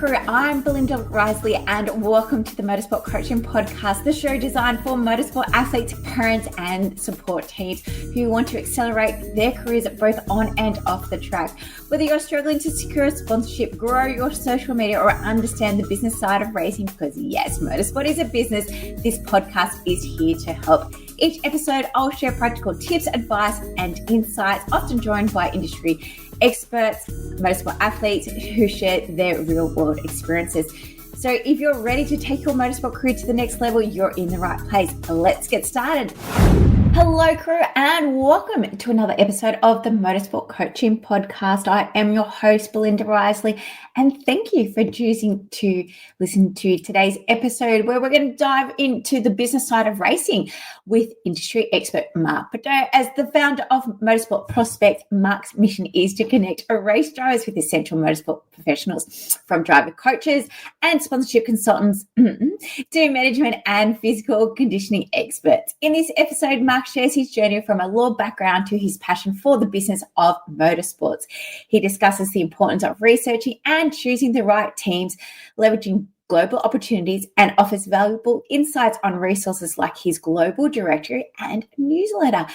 crew, I'm Belinda Risley and welcome to the Motorsport Coaching Podcast, the show designed for motorsport athletes, parents and support teams who want to accelerate their careers both on and off the track. Whether you're struggling to secure a sponsorship, grow your social media or understand the business side of racing, because yes, motorsport is a business, this podcast is here to help. Each episode, I'll share practical tips, advice and insights, often joined by industry experts, motorsport athletes who share their real world experiences. So if you're ready to take your motorsport career to the next level, you're in the right place. Let's get started. Hello crew and welcome to another episode of the Motorsport Coaching Podcast. I am your host, Belinda Risley, and thank you for choosing to listen to today's episode where we're going to dive into the business side of racing with industry expert Mark Bordeaux. As the founder of Motorsport Prospects, Mark's mission is to connect race drivers with essential motorsport professionals, from driver coaches and sponsorship consultants to management and physical conditioning experts. In this episode, Mark shares his journey from a law background to his passion for the business of motorsports. He discusses the importance of researching and choosing the right teams, leveraging global opportunities, and offers valuable insights on resources like his global directory and newsletter.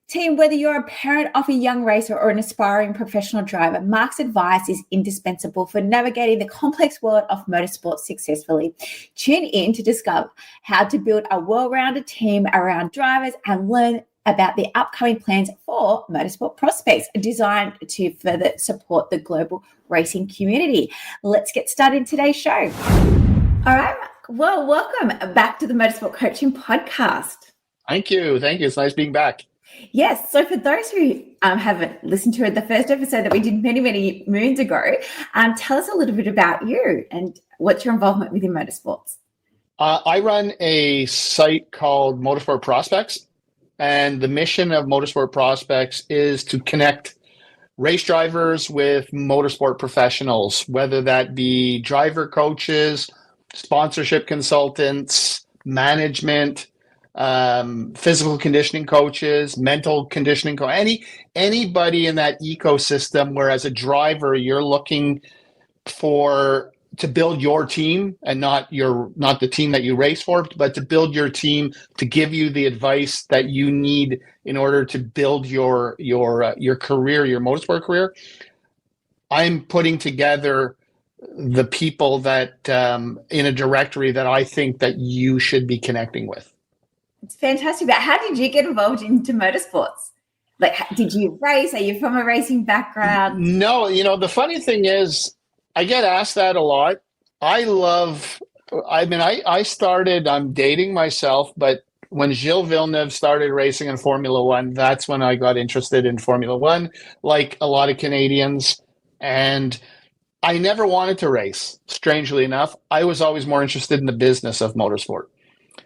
Team, whether you're a parent of a young racer or an aspiring professional driver, Mark's advice is indispensable for navigating the complex world of motorsport successfully. Tune in to discover how to build a well-rounded team around drivers and learn about the upcoming plans for Motorsport Prospects, designed to further support the global racing community. Let's get started in today's show. All right, Mark. Well, welcome back to the Motorsport Coaching Podcast. Thank you. It's nice being back. Yes. So for those who haven't listened to the first episode that we did many moons ago, tell us a little bit about you and what's your involvement within motorsports. I run a site called Motorsport Prospects, and the mission of Motorsport Prospects is to connect race drivers with motorsport professionals, whether that be driver coaches, sponsorship consultants, management, physical conditioning coaches, mental conditioning anybody in that ecosystem where as a driver you're looking to build your team, and not the team that you race for, but to build your team to give you the advice that you need in order to build your career, your motorsport career. I'm putting together the people that in a directory that I think that you should be connecting with. It's fantastic. But how did you get involved into motorsports? Like, did you race? Are you from a racing background? No, the funny thing is, I get asked that a lot. I started, I'm dating myself, but when Gilles Villeneuve started racing in Formula One, that's when I got interested in Formula One, like a lot of Canadians. And I never wanted to race, strangely enough. I was always more interested in the business of motorsport.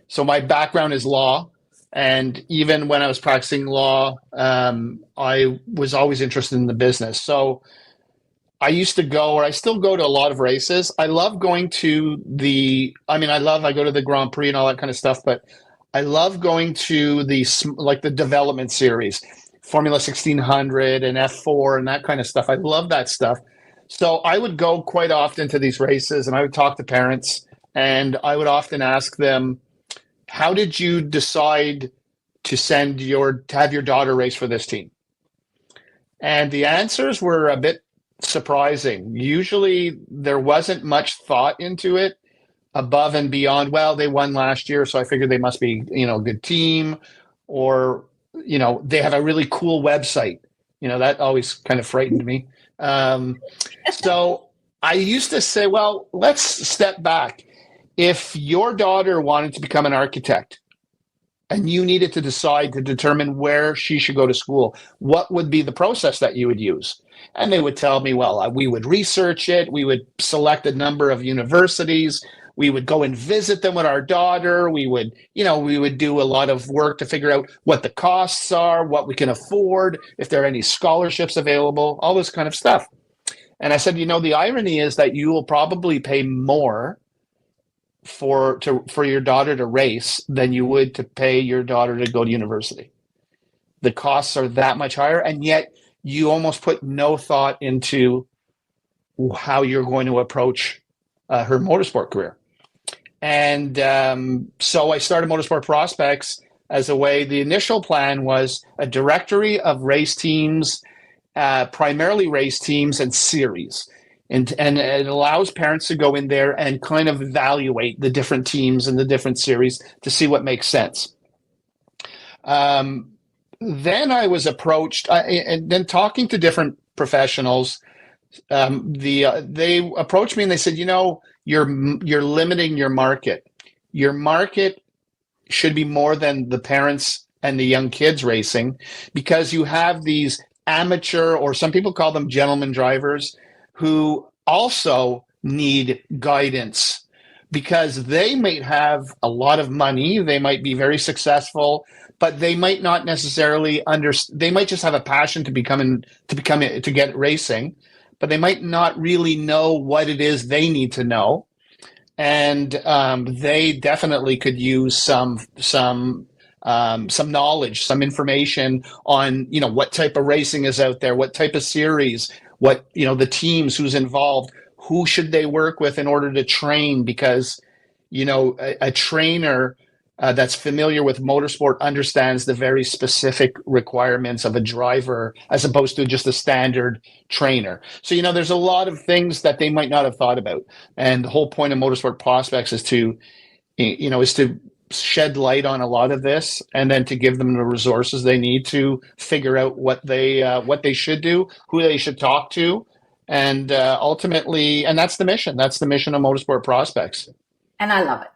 So my background is law, and even when I was practicing law, I was always interested in the business. So I used to go, or I still go to a lot of races. I love going to I go to the Grand Prix and all that kind of stuff, but I love going to the development series, Formula 1600 and F4 and that kind of stuff. I love that stuff. So I would go quite often to these races, and I would talk to parents, and I would often ask them, how did you decide to have your daughter race for this team? And the answers were a bit surprising. Usually there wasn't much thought into it above and beyond, well, they won last year, so I figured they must be, a good team, or, they have a really cool website. That always kind of frightened me. So I used to say, well, let's step back. If your daughter wanted to become an architect and you needed to decide to determine where she should go to school, what would be the process that you would use? And they would tell me, well, we would research it. We would select a number of universities. We would go and visit them with our daughter. We would do a lot of work to figure out what the costs are, what we can afford, if there are any scholarships available, all this kind of stuff. And I said, the irony is that you will probably pay more for your daughter to race than you would to pay your daughter to go to university. The costs are that much higher, and yet you almost put no thought into how you're going to approach her motorsport career. And so I started Motorsport Prospects as a way. The initial plan was a directory of race teams, primarily race teams and series. And it allows parents to go in there and kind of evaluate the different teams and the different series to see what makes sense. Then I was approached, and then talking to different professionals, they approached me and they said, you're limiting your market. Your market should be more than the parents and the young kids racing, because you have these amateur, or some people call them gentleman drivers, who also need guidance, because they might have a lot of money, they might be very successful, but they might not necessarily they might just have a passion to get racing, but they might not really know what it is they need to know. And they definitely could use some knowledge, some information on, what type of racing is out there, what type of series, what, the teams, who's involved, who should they work with in order to train, because, a trainer that's familiar with motorsport understands the very specific requirements of a driver as opposed to just a standard trainer. So, there's a lot of things that they might not have thought about. And the whole point of Motorsport Prospects is to shed light on a lot of this, and then to give them the resources they need to figure out what they should do, who they should talk to, and ultimately, and that's the mission. That's the mission of Motorsport Prospects. And I love it.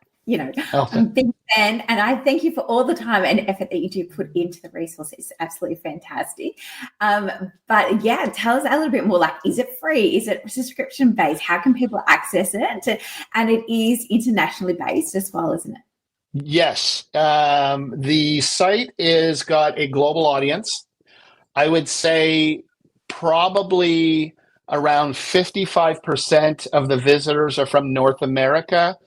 I'm a big fan, and I thank you for all the time and effort that you do put into the resource. It's absolutely fantastic. But yeah, tell us a little bit more, like, is it free? Is it subscription based? How can people access it? And it is internationally based as well, isn't it? Yes. The site is got a global audience. I would say probably around 55% of the visitors are from North America.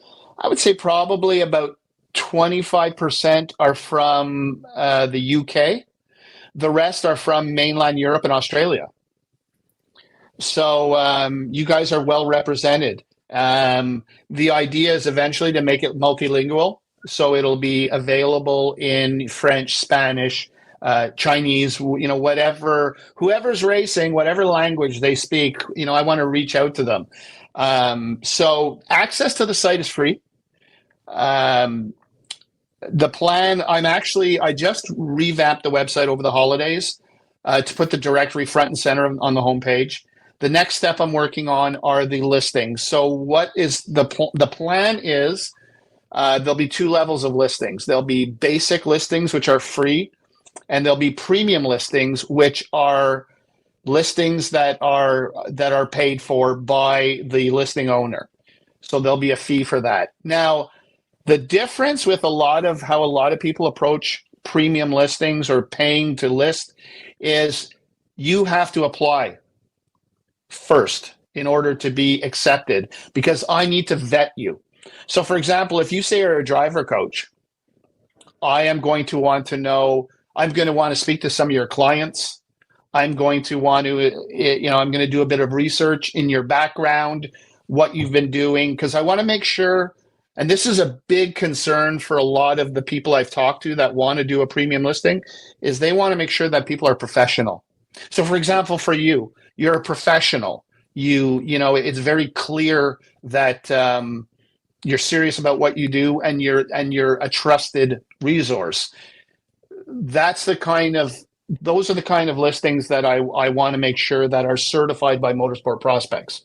I would say probably about 25% are from the UK. The rest are from mainland Europe and Australia. So you guys are well represented. The idea is eventually to make it multilingual. So it'll be available in French, Spanish, Chinese, whoever's racing, whatever language they speak, I want to reach out to them. So access to the site is free. The plan, I just revamped the website over the holidays to put the directory front and center on the homepage. The next step I'm working on are the listings. So what is the plan is, there'll be two levels of listings. There'll be basic listings, which are free, and there'll be premium listings, which are listings that are paid for by the listing owner. So there'll be a fee for that. Now, the difference with how a lot of people approach premium listings or paying to list is you have to apply first in order to be accepted, because I need to vet you. So, for example, if you say you're a driver coach, I am going to want to know, I'm going to want to speak to some of your clients. I'm going to want to, I'm going to do a bit of research in your background, what you've been doing, because I want to make sure, and this is a big concern for a lot of the people I've talked to that want to do a premium listing, is they want to make sure that people are professional. So, for example, for you, you're a professional. It's very clear that you're serious about what you do, and you're a trusted resource. Those are the kind of listings that I want to make sure that are certified by Motorsport Prospects.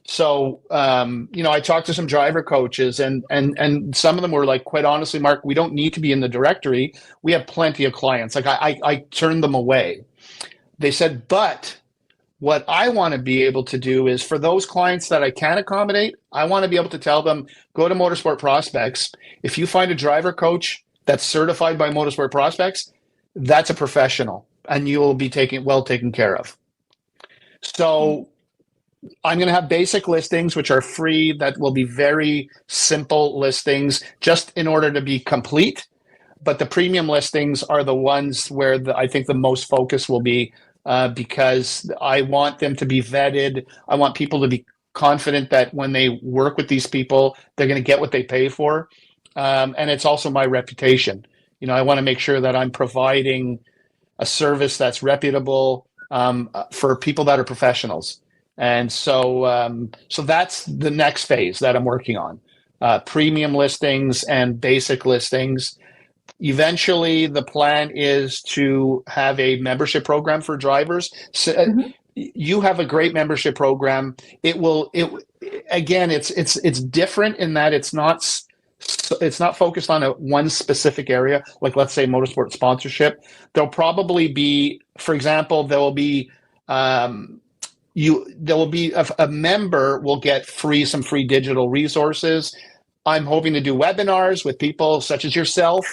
So, I talked to some driver coaches, and some of them were like, quite honestly, Mark, we don't need to be in the directory. We have plenty of clients. Like I turned them away. They said, but what I want to be able to do is, for those clients that I can accommodate, I want to be able to tell them, go to Motorsport Prospects. If you find a driver coach that's certified by Motorsport Prospects, that's a professional, and you will be taken care of. So I'm going to have basic listings, which are free, that will be very simple listings, just in order to be complete. But the premium listings are the ones where I think the most focus will be, because I want them to be vetted. I want people to be confident that when they work with these people, they're going to get what they pay for. And it's also my reputation. I want to make sure that I'm providing a service that's reputable for people that are professionals. And so that's the next phase that I'm working on. Premium listings and basic listings. Eventually, the plan is to have a membership program for drivers. So, you have a great membership program. It's different in that it's not focused on one specific area, like let's say motorsport sponsorship. There'll probably be, for example, there will be a member will get some free digital resources. I'm hoping to do webinars with people such as yourself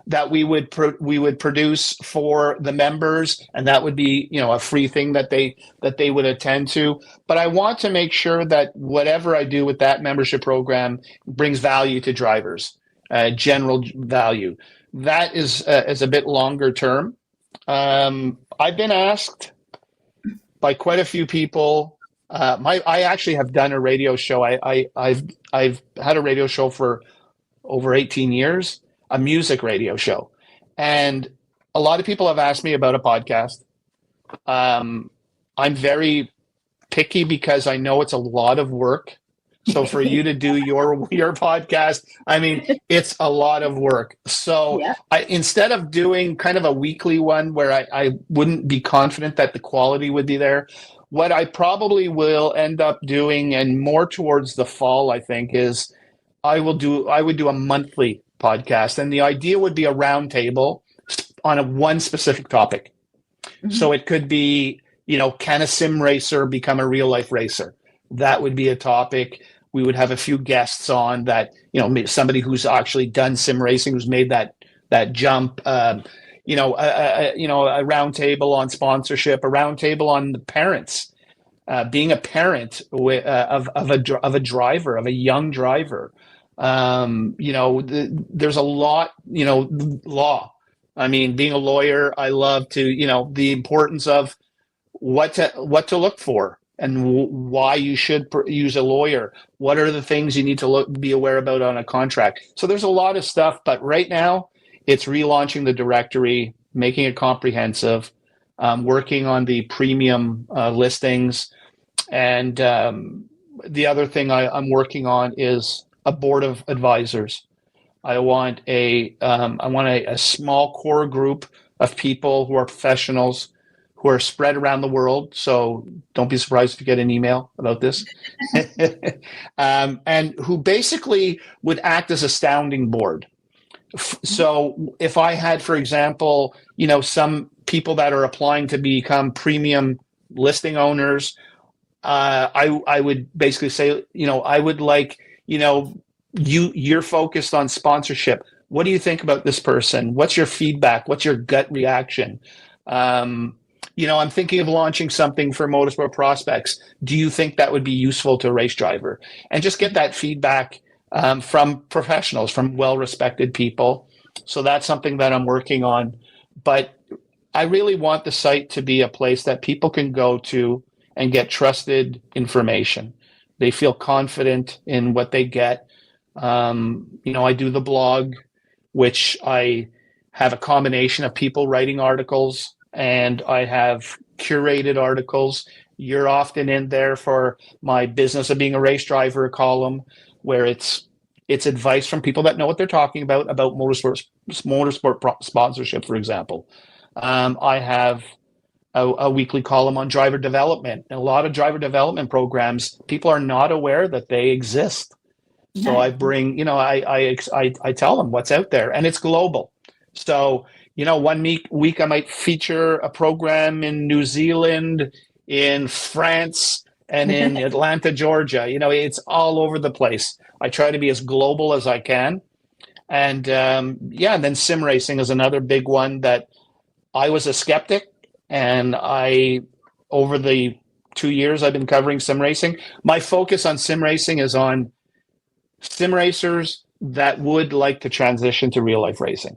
that we would produce for the members, and that would be a free thing that they would attend to. But I want to make sure that whatever I do with that membership program brings value to drivers, general value. That is a bit longer term. I've been asked by quite a few people. I actually have done a radio show. I've had a radio show for over 18 years. A music radio show. And a lot of people have asked me about a podcast. I'm very picky because I know it's a lot of work. So for you to do your podcast, I mean, it's a lot of work. So instead of doing kind of a weekly one where I wouldn't be confident that the quality would be there, what I probably will end up doing, and more towards the fall, I think, is I would do a monthly podcast, and the idea would be a roundtable on one specific topic. So it could be, can a sim racer become a real life racer? That would be a topic. We would have a few guests on that, somebody who's actually done sim racing, who's made that jump. A roundtable on sponsorship, a roundtable on the parents, being a parent of a driver, of a young driver. There's a lot, law. I mean, being a lawyer, I love to, the importance of what to look for and why you should use a lawyer. What are the things you need to be aware about on a contract? So there's a lot of stuff, but right now it's relaunching the directory, making it comprehensive, working on the premium listings. And the other thing I'm working on is a board of advisors. I want a small core group of people who are professionals, who are spread around the world. So don't be surprised if you get an email about this. And who basically would act as a sounding board. So if I had, for example, some people that are applying to become premium listing owners, I would basically say, I would like, you're focused on sponsorship. What do you think about this person? What's your feedback? What's your gut reaction? I'm thinking of launching something for Motorsport Prospects. Do you think that would be useful to a race driver? And just get that feedback from professionals, from well-respected people. So that's something that I'm working on. But I really want the site to be a place that people can go to and get trusted information. They feel confident in what they get. I do the blog, which I have a combination of people writing articles, and I have curated articles. You're often in there for my Business of Being a Race Driver column, where it's advice from people that know what they're talking about motorsport sponsorship, for example. I have a weekly column on driver development. A lot of driver development programs, people are not aware that they exist. So I bring, I tell them what's out there, and it's global. So, 1 week I might feature a program in New Zealand, in France, and in Atlanta, Georgia. It's all over the place. I try to be as global as I can. And and then sim racing is another big one that I was a skeptic. And over the 2 years I've been covering sim racing, my focus on sim racing is on sim racers that would like to transition to real life racing,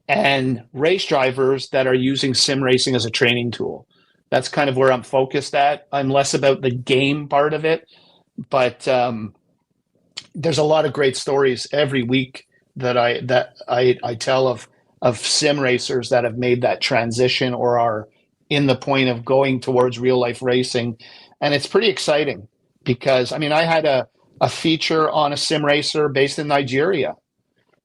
and race drivers that are using sim racing as a training tool. That's kind of where I'm focused at. I'm less about the game part of it. But there's a lot of great stories every week that I tell of sim racers that have made that transition or are in the point of going towards real life racing. And it's pretty exciting because, I mean, I had a feature on a sim racer based in Nigeria.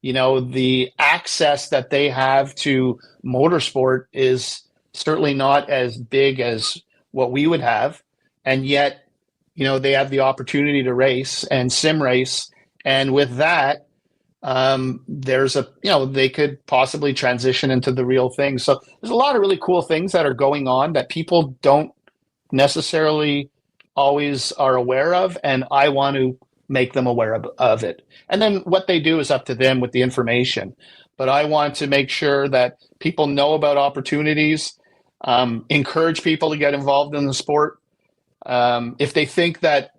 You know, the access that they have to motorsport is certainly not as big as what we would have. And yet, you know, they have the opportunity to race and sim race. And with that, there's a, you know, they could possibly transition into the real thing. So there's a lot of really cool things that are going on that people don't necessarily always are aware of. And I want to make them aware of it. And then what they do is up to them with the information. But I want to make sure that people know about opportunities, encourage people to get involved in the sport. If they think that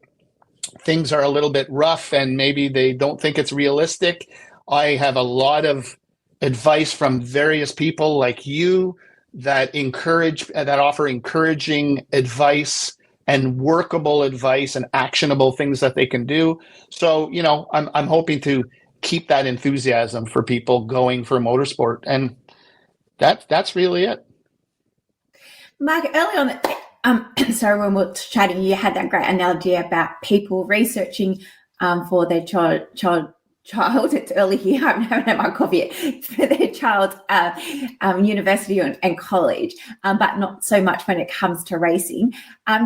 things are a little bit rough and maybe they don't think it's realistic, I have a lot of advice from various people like you that offer encouraging advice and workable advice and actionable things that they can do. So, you know, I'm hoping to keep that enthusiasm for people going for motorsport, and that's really it. Mark, early on, sorry, when we were chatting, you had that great analogy about people researching for their child. It's early here. I haven't had my coffee yet. For their child's university and college, but not so much when it comes to racing.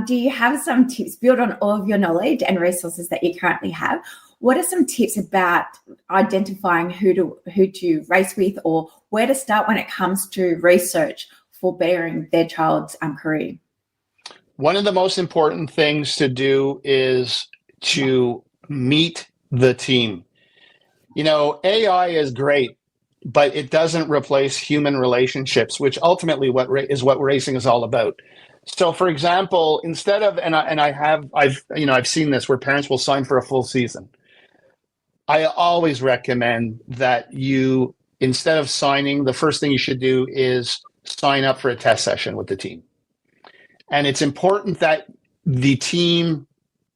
Do you have some tips, build on all of your knowledge and resources that you currently have? What are some tips about identifying who to race with, or where to start when it comes to research for bettering their child's career? One of the most important things to do is to meet the team. You know, AI is great, but it doesn't replace human relationships, which ultimately is what racing is all about. So, for example, instead of I've seen this where parents will sign for a full season. I always recommend that you, instead of signing, the first thing you should do is sign up for a test session with the team. And it's important that the team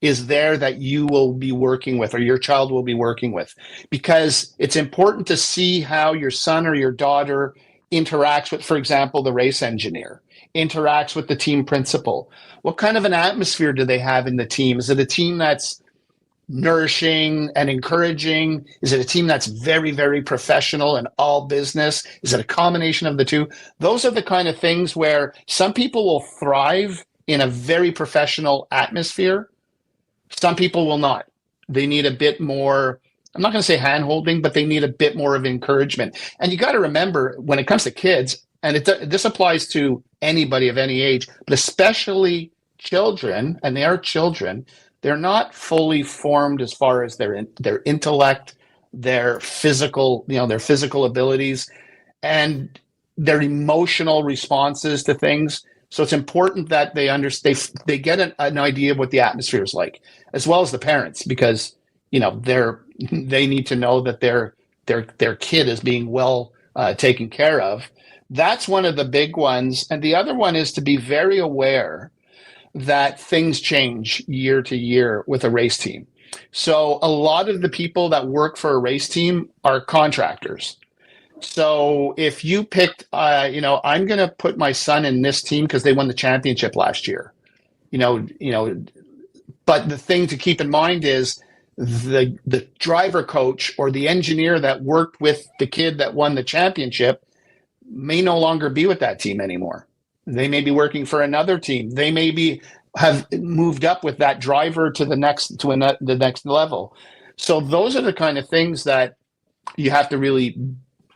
is there that you will be working with or your child will be working with, because it's important to see how your son or your daughter interacts with, for example, the race engineer, interacts with the team principal. What kind of an atmosphere do they have in the team? Is it a team that's nourishing and encouraging? Is it a team that's very, very professional and all business? Is it a combination of the two? Those are the kind of things where some people will thrive in a very professional atmosphere. Some people will not. They need a bit more, I'm not going to say hand-holding, but they need a bit more of encouragement. And you got to remember, when it comes to kids, and this applies to anybody of any age, but especially children, and they are children, they're not fully formed as far as their intellect, their physical abilities, and their emotional responses to things. So it's important that they get an idea of what the atmosphere is like, as well as the parents, because you know they need to know that their kid is being well taken care of. That's one of the big ones, and the other one is to be very aware that things change year to year with a race team. So a lot of the people that work for a race team are contractors. So if you picked, I'm going to put my son in this team because they won the championship last year, but the thing to keep in mind is the driver coach or the engineer that worked with the kid that won the championship may no longer be with that team anymore. They may be working for another team. They may have moved up with that driver to the next level. So those are the kind of things that you have to really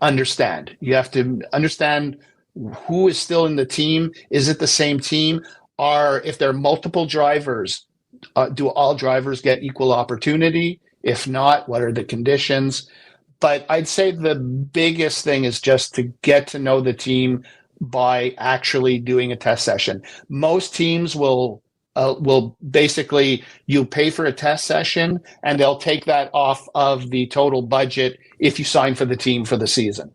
understand. You have to understand who is still in the team. Is it the same team? If there are multiple drivers, do all drivers get equal opportunity? If not, what are the conditions? But I'd say the biggest thing is just to get to know the team by actually doing a test session. Most teams will basically, you pay for a test session and they'll take that off of the total budget if you sign for the team for the season.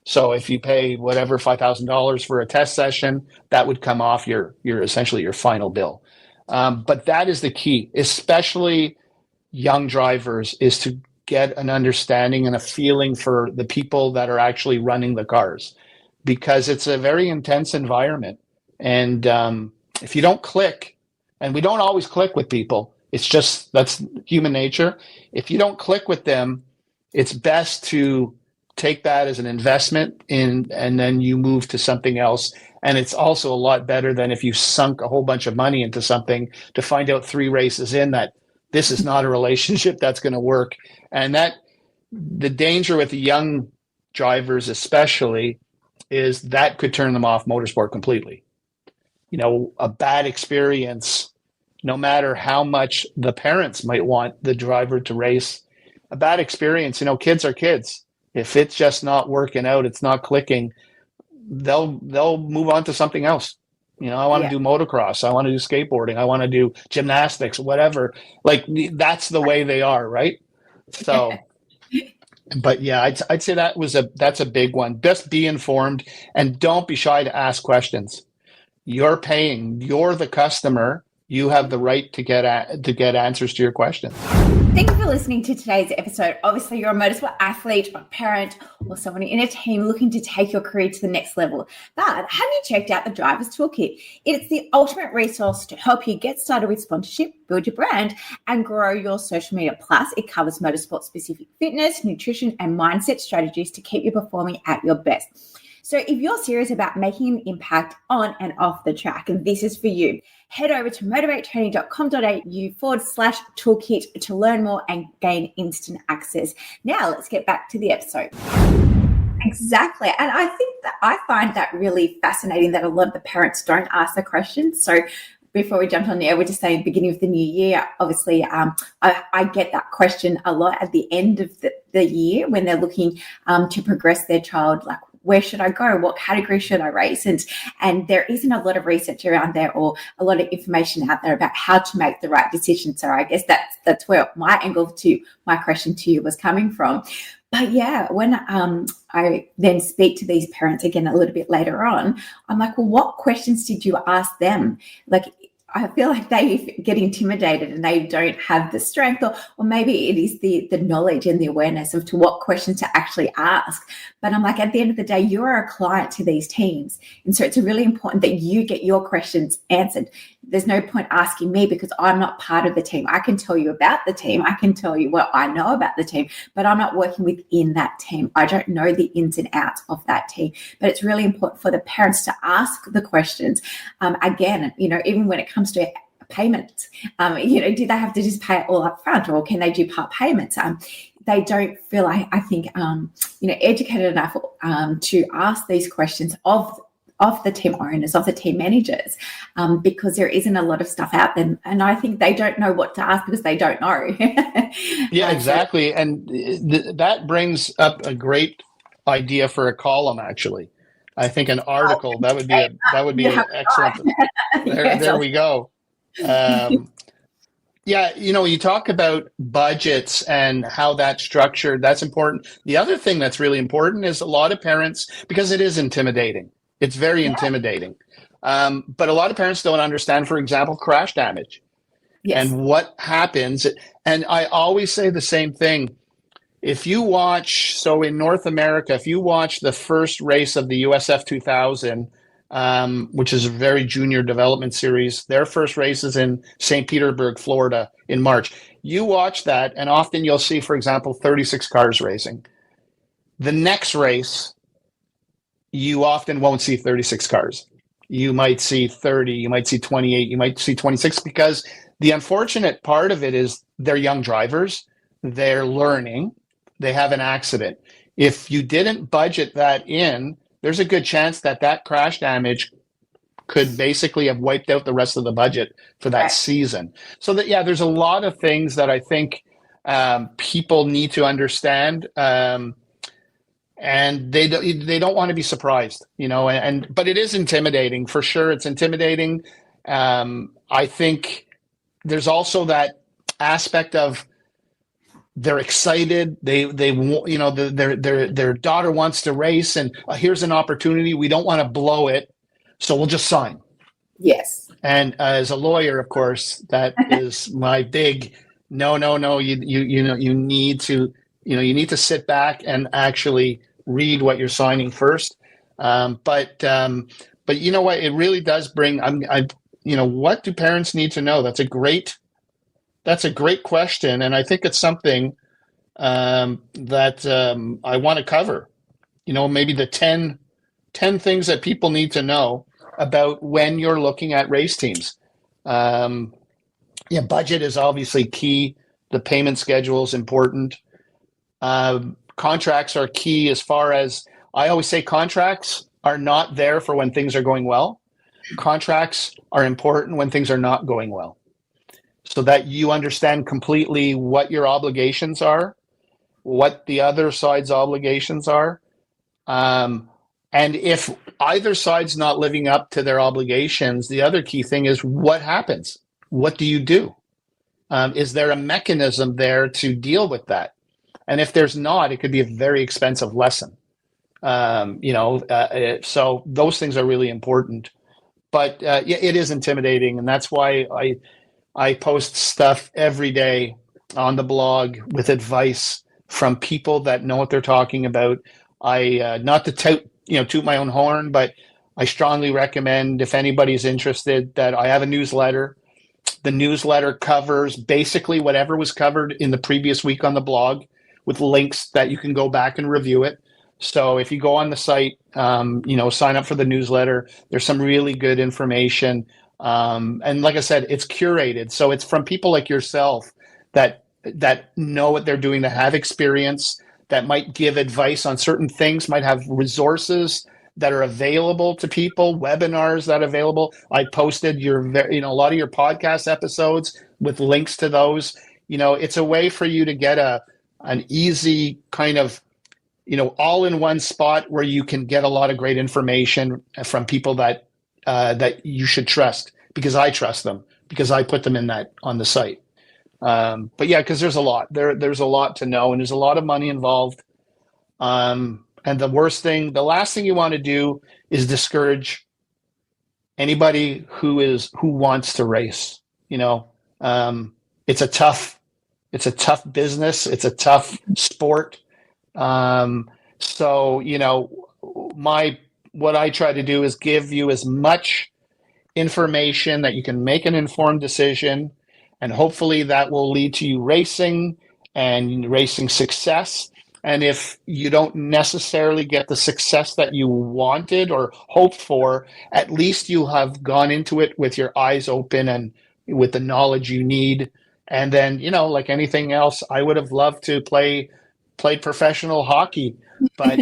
So if you pay whatever $5,000 for a test session, that would come off your essentially your final bill. But that is the key, especially young drivers, is to get an understanding and a feeling for the people that are actually running the cars, because it's a very intense environment. And if you don't click, and we don't always click with people, it's just, that's human nature. If you don't click with them, it's best to take that as an investment in, and then you move to something else. And it's also a lot better than if you sunk a whole bunch of money into something to find out 3 races in that this is not a relationship that's going to work. And that the danger with the young drivers especially is that could turn them off motorsport completely. You know, a bad experience, no matter how much the parents might want the driver to race, a bad experience, you know, kids are kids. If it's just not working out, it's not clicking, they'll move on to something else. You know, I want to do motocross, I want to do skateboarding, I want to do gymnastics, whatever. Like, that's the way they are, right? So, but yeah, I'd say that's a big one. Just be informed and don't be shy to ask questions. You're paying, you're the customer. You have the right to get answers to your questions. Thank you for listening to today's episode. Obviously, you're a motorsport athlete, or parent, or someone in a team looking to take your career to the next level. But have you checked out the Driver's Toolkit? It's the ultimate resource to help you get started with sponsorship, build your brand, and grow your social media. Plus, it covers motorsport-specific fitness, nutrition, and mindset strategies to keep you performing at your best. So if you're serious about making an impact on and off the track, and this is for you, head over to motivatetraining.com.au/toolkit to learn more and gain instant access. Now let's get back to the episode. Exactly. And I think that I find that really fascinating that a lot of the parents don't ask the questions. So before we jumped on the air, we're just saying beginning of the new year, obviously, I get that question a lot at the end of the year when they're looking to progress their child, like, where should I go? What category should I race? And there isn't a lot of research around there or a lot of information out there about how to make the right decision. So I guess that's where my angle to my question to you was coming from. But yeah, when I then speak to these parents again a little bit later on, I'm like, well, what questions did you ask them? Like, I feel like they get intimidated and they don't have the strength, or maybe it is the knowledge and the awareness of to what questions to actually ask. But I'm like, at the end of the day, you're a client to these teams. And so it's really important that you get your questions answered. There's no point asking me because I'm not part of the team. I can tell you about the team. I can tell you what I know about the team, but I'm not working within that team. I don't know the ins and outs of that team. But it's really important for the parents to ask the questions. Again, you know, even when it comes to payments, you know, do they have to just pay it all up front, or can they do part payments? They don't feel, I think, you know, educated enough to ask these questions of the team owners, of the team managers, because there isn't a lot of stuff out there. And I think they don't know what to ask because they don't know. Yeah, exactly. And that brings up a great idea for a column, actually. I think an article, that would be an excellent. There we go. Yeah, you know, you talk about budgets and how that's structured. That's important. The other thing that's really important is a lot of parents, because it is intimidating. It's very intimidating. But a lot of parents don't understand, for example, crash damage and what happens. And I always say the same thing. If you watch, so in North America, if you watch the first race of the USF 2000, which is a very junior development series, their first race is in St. Petersburg, Florida in March. You watch that, and often you'll see, for example, 36 cars racing. The next race, you often won't see 36 cars. You might see 30, you might see 28, you might see 26, because the unfortunate part of it is they're young drivers, they're learning, they have an accident. If you didn't budget that in, there's a good chance that crash damage could basically have wiped out the rest of the budget for that season. So that, yeah, there's a lot of things that I think people need to understand. And they don't want to be surprised, you know, but it is intimidating for sure. It's intimidating. I think there's also that aspect of they're excited. They you know, their daughter wants to race, and here's an opportunity. We don't want to blow it, so we'll just sign. Yes. And as a lawyer, of course, that is my big no, no, no. You need to sit back and actually read what you're signing first. But you know what? It really does bring. What do parents need to know? That's a great question, and I think it's something that I want to cover. Maybe the 10 things that people need to know about when you're looking at race teams. Budget is obviously key. The payment schedule is important. Contracts are key as far as I always say contracts are not there for when things are going well. Contracts are important when things are not going well, so that you understand completely what your obligations are, what the other side's obligations are. And if either side's not living up to their obligations, the other key thing is what happens? What do you do? Is there a mechanism there to deal with that? And if there's not, it could be a very expensive lesson. So those things are really important. But it is intimidating, and that's why I post stuff every day on the blog with advice from people that know what they're talking about. I not to toot my own horn, but I strongly recommend, if anybody's interested, that I have a newsletter. The newsletter covers basically whatever was covered in the previous week on the blog, with links that you can go back and review it. So if you go on the site, sign up for the newsletter. There's some really good information. And like I said, it's curated. So it's from people like yourself that know what they're doing, that have experience, that might give advice on certain things, might have resources that are available to people, webinars that are available. I posted a lot of your podcast episodes with links to those. It's a way for you to get an easy kind of, all in one spot where you can get a lot of great information from people that you should trust, because I trust them, because I put them on the site. But yeah, because there's a lot there's a lot to know, and there's a lot of money involved. And the last thing you want to do is discourage anybody who wants to race. It's a tough business. It's a tough sport. So what I try to do is give you as much information that you can make an informed decision, and hopefully that will lead to you racing and racing success. And if you don't necessarily get the success that you wanted or hoped for, at least you have gone into it with your eyes open and with the knowledge you need. And then, like anything else, I would have loved to play professional hockey, but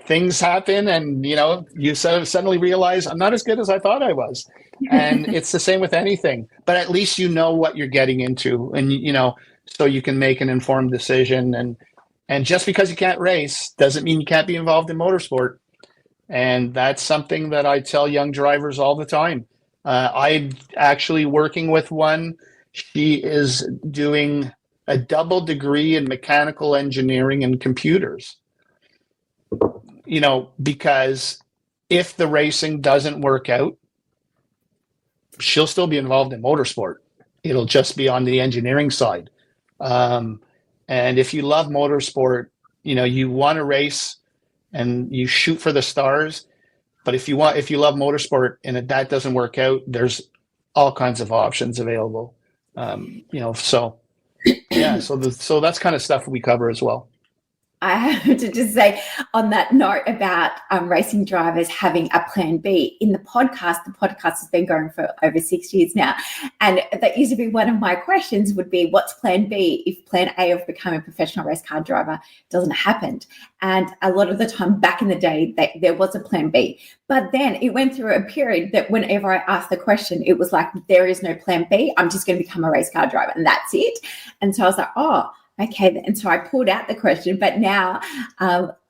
things happen, and you suddenly realize I'm not as good as I thought I was. And it's the same with anything, but at least you know what you're getting into, and so you can make an informed decision. And just because you can't race doesn't mean you can't be involved in motorsport. And that's something that I tell young drivers all the time. I'm actually working with one. She is doing a double degree in mechanical engineering and computers. Because if the racing doesn't work out, she'll still be involved in motorsport. It'll just be on the engineering side. And if you love motorsport, you want to race and you shoot for the stars. But if you love motorsport and that doesn't work out, there's all kinds of options available. So that's kind of stuff we cover as well. I have to just say on that note about racing drivers having a plan B. In the podcast has been going for over 6 years now. And that used to be one of my questions would be, what's plan B if plan A of becoming a professional race car driver doesn't happen? And a lot of the time back in the day, there was a plan B. But then it went through a period that whenever I asked the question, it was like, there is no plan B. I'm just going to become a race car driver and that's it. And so I was like, oh, okay. And so I pulled out the question, but now,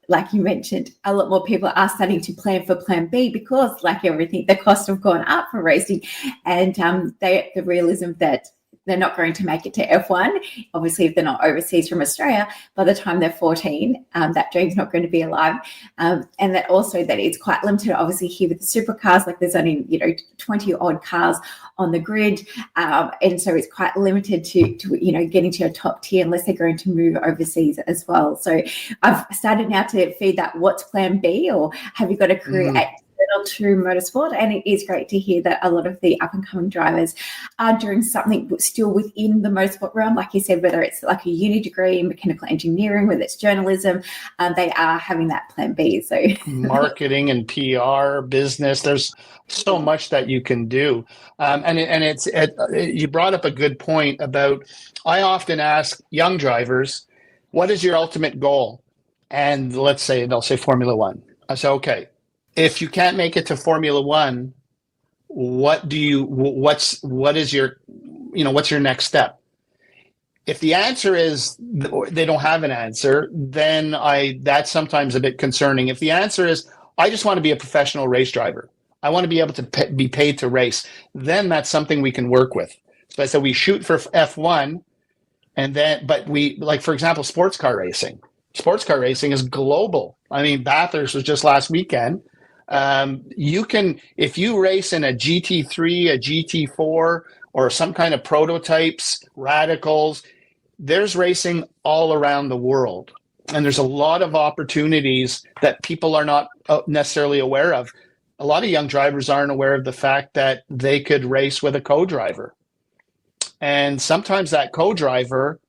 like you mentioned, a lot more people are starting to plan for plan B because, like everything, the costs have gone up for racing, and the realism that they're not going to make it to F1. Obviously, if they're not overseas from Australia, by the time they're 14, that dream's not going to be alive. And that also that it's quite limited, obviously, here with the supercars, like there's only, 20 odd cars on the grid. And so it's quite limited to getting to a top tier unless they're going to move overseas as well. So I've started now to feed that what's plan B, or have you got a career at to motorsport? And it is great to hear that a lot of the up and coming drivers are doing something still within the motorsport realm, like you said, whether it's like a uni degree in mechanical engineering, whether it's journalism, they are having that plan B. So marketing and PR, business, there's so much that you can do. You brought up a good point about, I often ask young drivers, what is your ultimate goal? And they'll say Formula One. I say, okay, if you can't make it to Formula One, what's your next step? If the answer is they don't have an answer, then that's sometimes a bit concerning. If the answer is, I just want to be a professional race driver, I want to be able to be paid to race, then that's something we can work with. So I said, we shoot for F1, but we, like, for example, sports car racing. Sports car racing is global. I mean, Bathurst was just last weekend. You can, if you race in a GT3, a GT4, or some kind of prototypes, radicals, there's racing all around the world. And there's a lot of opportunities that people are not necessarily aware of. A lot of young drivers aren't aware of the fact that they could race with a co-driver. And sometimes that co-driver,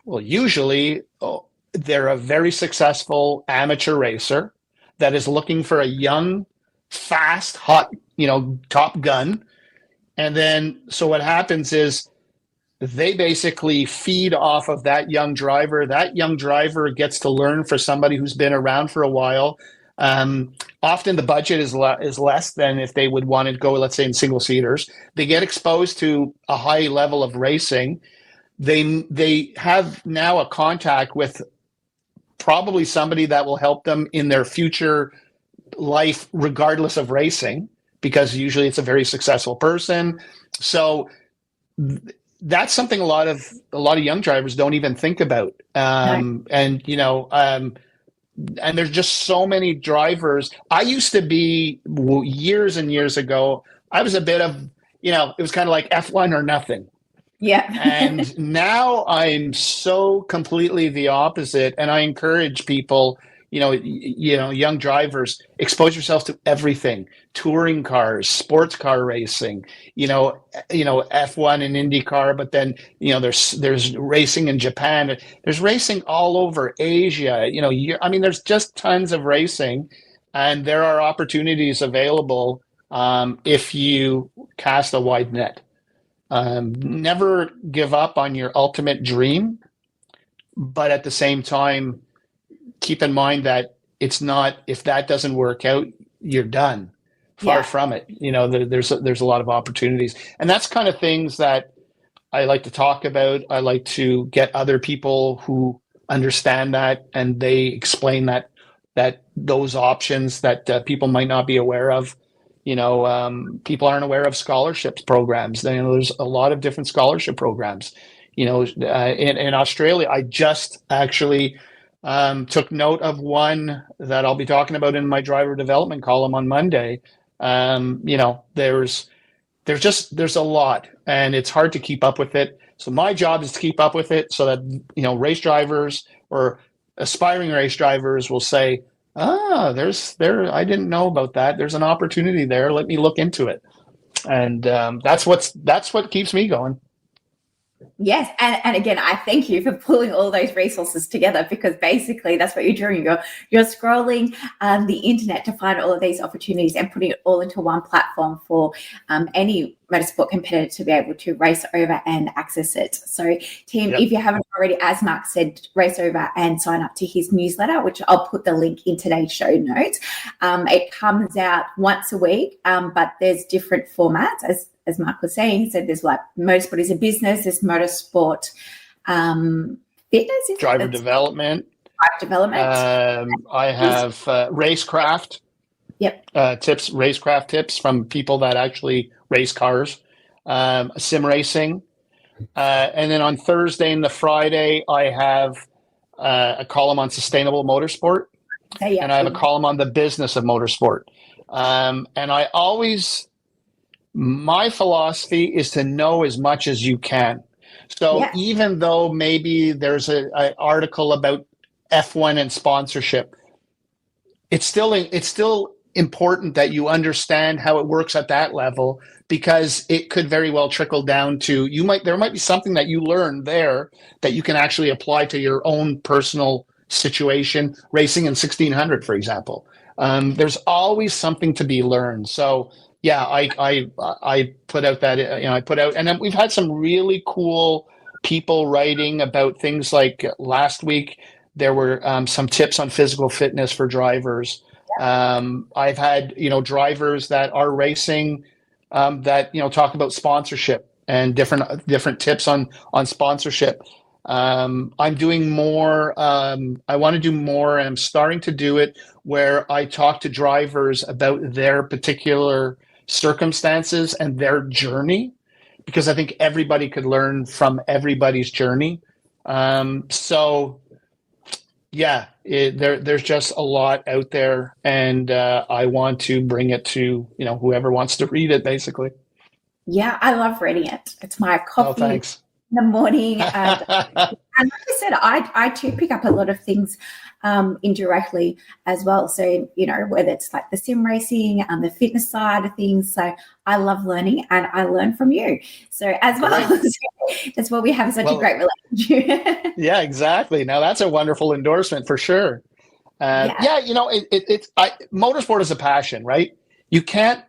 well, usually they're a very successful amateur racer that is looking for a young, fast, hot, top gun. And then, so what happens is they basically feed off of that young driver. That young driver gets to learn for somebody who's been around for a while. Often the budget is less than if they would want to go, let's say, in single seaters. They get exposed to a high level of racing. They have now a contact with probably somebody that will help them in their future life, regardless of racing, because usually it's a very successful person. So that's something a lot of young drivers don't even think about. And there's just so many drivers. I used to be, years and years ago, I was a bit of, it was kind of like F1 or nothing. Yeah. And now I'm so completely the opposite. And I encourage people, young drivers, expose yourself to everything: touring cars, sports car racing, F1 and IndyCar, but then, there's racing in Japan. There's racing all over Asia. There's just tons of racing, and there are opportunities available if you cast a wide net. Never give up on your ultimate dream, but at the same time, keep in mind that it's not, if that doesn't work out, you're done. Far from it. There's a lot of opportunities, and that's kind of things that I like to talk about. I like to get other people who understand that, and they explain that those options that people might not be aware of. People aren't aware of scholarships programs. There's a lot of different scholarship programs. In Australia, I just actually took note of one that I'll be talking about in my driver development column on Monday. There's a lot, and it's hard to keep up with it. So my job is to keep up with it so that, race drivers or aspiring race drivers will say, I didn't know about that. There's an opportunity there. Let me look into it. And that's what keeps me going. Yes. And again, I thank you for pulling all those resources together, because basically that's what you're doing. You're scrolling the internet to find all of these opportunities and putting it all into one platform for any motorsport competitor to be able to race over and access it. So team, If you haven't already, as Mark said, race over and sign up to his newsletter, which I'll put the link in today's show notes. It comes out once a week, but there's different formats, as Mark was saying. He said there's like motorsport is a business, there's motorsport fitness, driver development. I have racecraft. Tips, racecraft tips from people that actually race cars, sim racing. And then on Thursday and the Friday, I have a column on sustainable motorsport, and I have a column on the business of motorsport. And I always, my philosophy is to know as much as you can. So even though maybe there's an article about F1 and sponsorship, it's still important that you understand how it works at that level, because it could very well trickle down to there might be something that you learn there that you can actually apply to your own personal situation, racing in 1600, for example. There's always something to be learned. So yeah, I put out that, and then we've had some really cool people writing about things like last week there were some tips on physical fitness for drivers. I've had, drivers that are racing that, talk about sponsorship and different tips on sponsorship. I'm doing more. I want to do more, and I'm starting to do it where I talk to drivers about their particular circumstances and their journey, because I think everybody could learn from everybody's journey. So yeah, there's just a lot out there, and I want to bring it to whoever wants to read it, basically. Yeah, I love reading it. It's my coffee in thanks. the morning, and like I said, I too pick up a lot of things indirectly as well. So whether it's like the sim racing and the fitness side of things. So I love learning, and I learn from you. So as well, that's why we have such a great relationship. Yeah, exactly. Now that's a wonderful endorsement for sure. Motorsport is a passion, right? You can't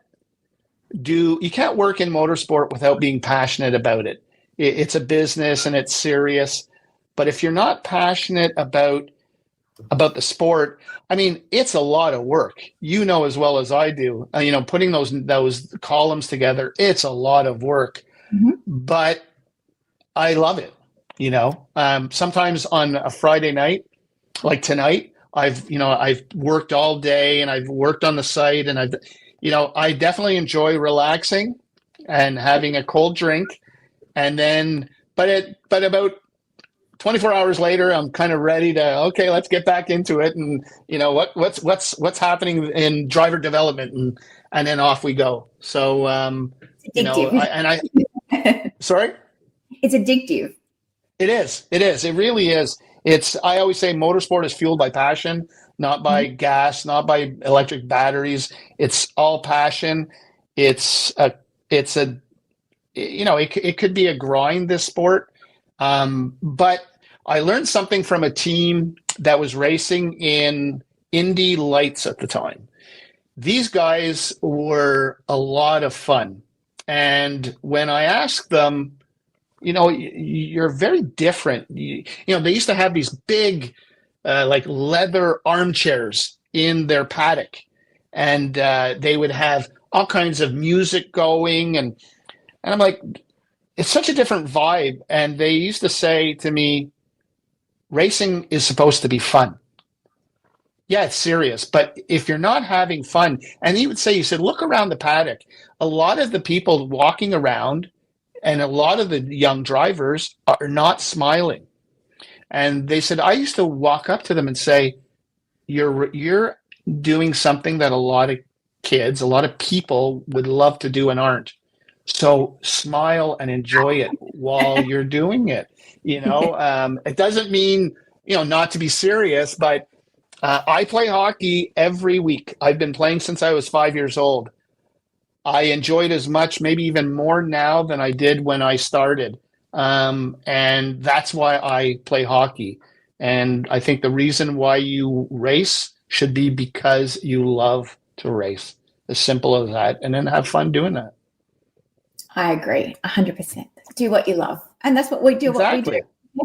work in motorsport without being passionate about it. It's a business and it's serious. But if you're not passionate about the sport, I mean, it's a lot of work. As well as I do. Putting those columns together, it's a lot of work. Mm-hmm. But I love it. Sometimes on a Friday night, like tonight, I've worked all day and I've worked on the site, and I definitely enjoy relaxing and having a cold drink. And then, but about 24 hours later, I'm kind of ready to, okay, let's get back into it. And what's happening in driver development, and then off we go. So, sorry? It's addictive. It is. It really is. I always say motorsport is fueled by passion, not by gas, not by electric batteries. It's all passion. It could be a grind, this sport. But I learned something from a team that was racing in Indy Lights at the time. These guys were a lot of fun. And when I asked them, you're very different. They used to have these big, like leather armchairs in their paddock, and they would have all kinds of music going, and I'm like, it's such a different vibe. And they used to say to me, racing is supposed to be fun. Yeah, it's serious, but if you're not having fun, and he said, look around the paddock, a lot of the people walking around and a lot of the young drivers are not smiling. And they said, I used to walk up to them and say, you're doing something that a lot of kids, a lot of people would love to do and aren't. So smile and enjoy it while you're doing it. It doesn't mean, not to be serious, but I play hockey every week. I've been playing since I was 5 years old. I enjoy it as much, maybe even more now than I did when I started. And that's why I play hockey. And I think the reason why you race should be because you love to race. As simple as that. And then have fun doing that. I agree, 100%. Do what you love. And that's what we do. Exactly.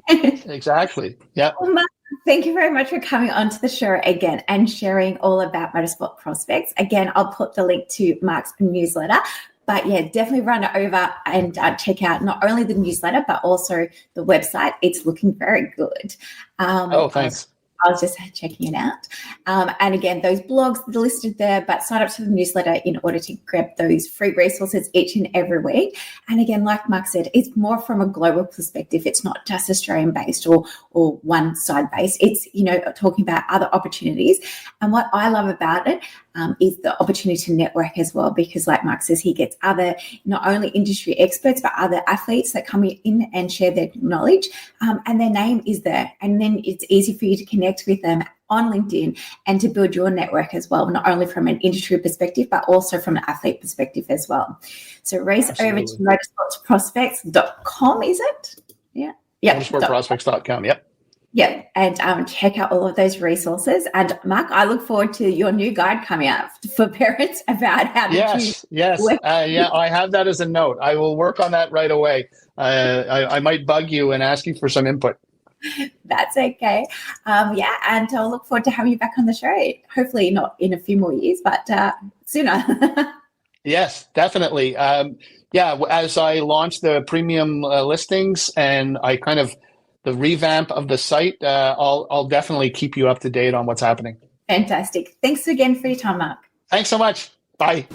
Exactly. Yeah. Well, Mark, thank you very much for coming onto the show again and sharing all about Motorsport Prospects. Again, I'll put the link to Mark's newsletter. But yeah, definitely run it over and check out not only the newsletter, but also the website. It's looking very good. Thanks. I was just checking it out. And again, those blogs are listed there, but sign up to the newsletter in order to grab those free resources each and every week. And again, like Mark said, it's more from a global perspective. It's not just Australian based or one side based. It's, talking about other opportunities. And what I love about it is the opportunity to network as well, because like Mark says, he gets other, not only industry experts, but other athletes that come in and share their knowledge, and their name is there. And then it's easy for you to connect with them on LinkedIn and to build your network as well, not only from an industry perspective, but also from an athlete perspective as well. So race over to motorsportprospects.com, is it? Yeah. Motorsportprospects.com, yep. Yeah, and check out all of those resources. And Mark, I look forward to your new guide coming out for parents about how to choose. Yes. I have that as a note. I will work on that right away. I might bug you and ask you for some input. That's okay. And I'll look forward to having you back on the show. Hopefully not in a few more years, but sooner. Yes, definitely. As I launch the premium listings and I kind of the revamp of the site, I'll definitely keep you up to date on what's happening. Fantastic. Thanks again for your time, Mark. Thanks so much. Bye.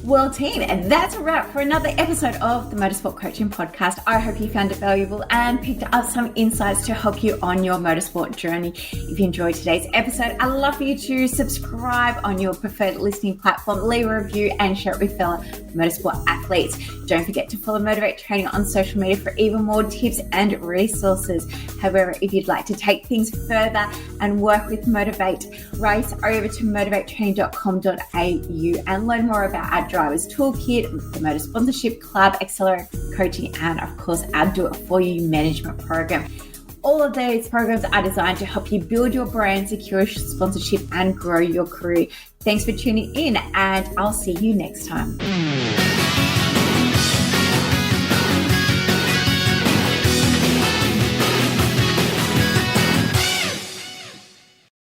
Well, team, and that's a wrap for another episode of the Motorsport Coaching Podcast. I hope you found it valuable and picked up some insights to help you on your motorsport journey. If you enjoyed today's episode, I'd love for you to subscribe on your preferred listening platform, leave a review, and share it with fellow motorsport athletes. Don't forget to follow Motivate Training on social media for even more tips and resources. However, if you'd like to take things further and work with Motivate, race over to motivatetraining.com.au and learn more about our Drivers Toolkit, the Motor Sponsorship Club, Accelerator Coaching, and of course our Do It For You management program. All of those programs are designed to help you build your brand, secure sponsorship, and grow your career. Thanks for tuning in, and I'll see you next time.